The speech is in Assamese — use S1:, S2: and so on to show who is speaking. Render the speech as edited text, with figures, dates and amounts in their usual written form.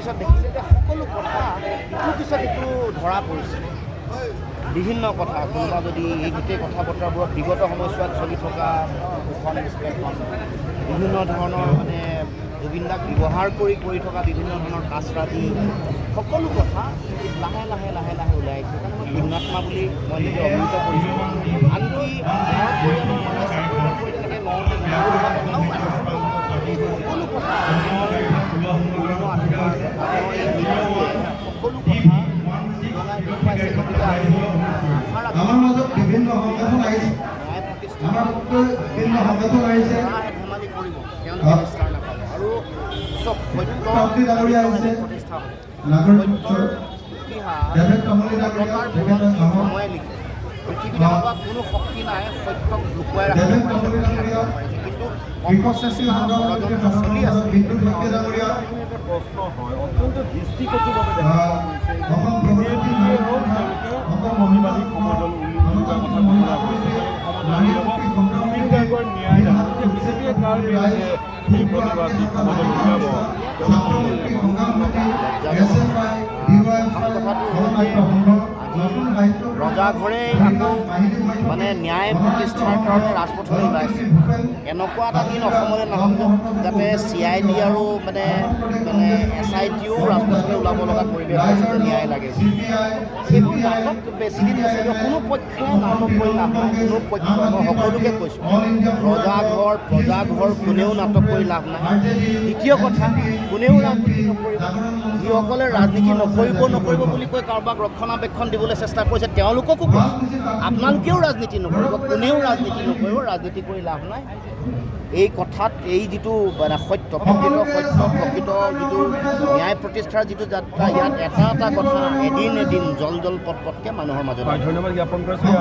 S1: পিছত দেখিছে যে সকলো কথা ইটোৰ পিছত ইটো ধৰা পৰিছে। বিভিন্ন কথা কোনোবা যদি এই গোটেই কথা বতৰাবোৰত বিগত সময়ছোৱাত চলি থকা শোষণ নিষ্পেষণ বিভিন্ন ধৰণৰ মানে জুবিনদাক ব্যৱহাৰ কৰি থকা বিভিন্ন ধৰণৰ কাচৰাজি সকলো কথা লাহে লাহে লাহে লাহে ওলাই আহিছে। সেইকাৰণে মই পুণ্যাত্মা বুলি মই নিজে অভিহিত কৰিছোঁ। আনকি মোৰ পৰিয়ালৰ মানুহে চাকৰি বাকৰি তেনেকৈ লওঁতে সকলো কথা পুৰণি আত্মাৰ কথা এই মৃত্যুৱে সকলো কথা জনাই দেখুৱাইছে। গতিকে
S2: আমাৰ মাজত বিভিন্ন সংগঠন আহিছে, আমাৰ বিভিন্ন সংগঠন আহিছে,
S1: ধেমালি কৰিব তেওঁলোকে নিষ্ঠাৰ নাপাব। আৰু চব প্ৰতিষ্ঠা সময়ে লিখে পৃথিৱীত এনেকুৱা কোনো শক্তি নাই সত্যক লুকুৱাই ৰাখিব পাৰিছে, কিন্তু অপচেষ্টা ষড়যন্ত্ৰ চলি আছে।
S3: প্ৰশ্ন হয় অত্যন্ত দৃষ্টিকটুভাৱে দেখা মহিমালিক সমদল উলিওৱাৰ কথা ঘোষণা কৰিছে। সমদল ন্যায় বিজেপিয়ে কাৰ বিৰুদ্ধে এই প্ৰতিবাদী সমদল উলিয়াব
S1: ৰজাঘৰে আকৌ মানে ন্যায় প্ৰতিষ্ঠাৰ কাৰণে ৰাজপথলৈ ওলাইছে। এনেকুৱা এটা দিন অসমলৈ নাহক যাতে CID আৰু মানে SITও ৰাজপথলৈ ওলাব লগা পৰিৱেশ হৈছে যে ন্যায় লাগে। এইবোৰ নাটক বেছিদিন নচলিব। কোনো পক্ষে নাটক কৰি লাভ নাই, কোনো পক্ষ মই সকলোকে কৈছোঁ ৰজাঘৰ প্ৰজাঘৰ কোনেও নাটক কৰি লাভ নাই। দ্বিতীয় কথা কোনেও ৰাজনীতি নকৰিব। যিসকলে ৰাজনীতি নকৰিব বুলি কৈ কাৰোবাক ৰক্ষণাবেক্ষণ দিবলৈ চেষ্টা কৰিছে তেওঁলোককো কৈছোঁ আপোনালোকেও ৰাজনীতি নকৰিব, কোনেও ৰাজনীতি নকৰিব, ৰাজনীতি কৰি লাভ নাই। এই কথাত এই যিটো মানে সত্য প্ৰকৃত যিটো ন্যায় প্ৰতিষ্ঠাৰ যিটো যাত্ৰা ইয়াত এটা কথা এদিন জল পটকৈ মানুহৰ মাজত
S3: ধন্যবাদ জ্ঞাপন কৰিছোঁ।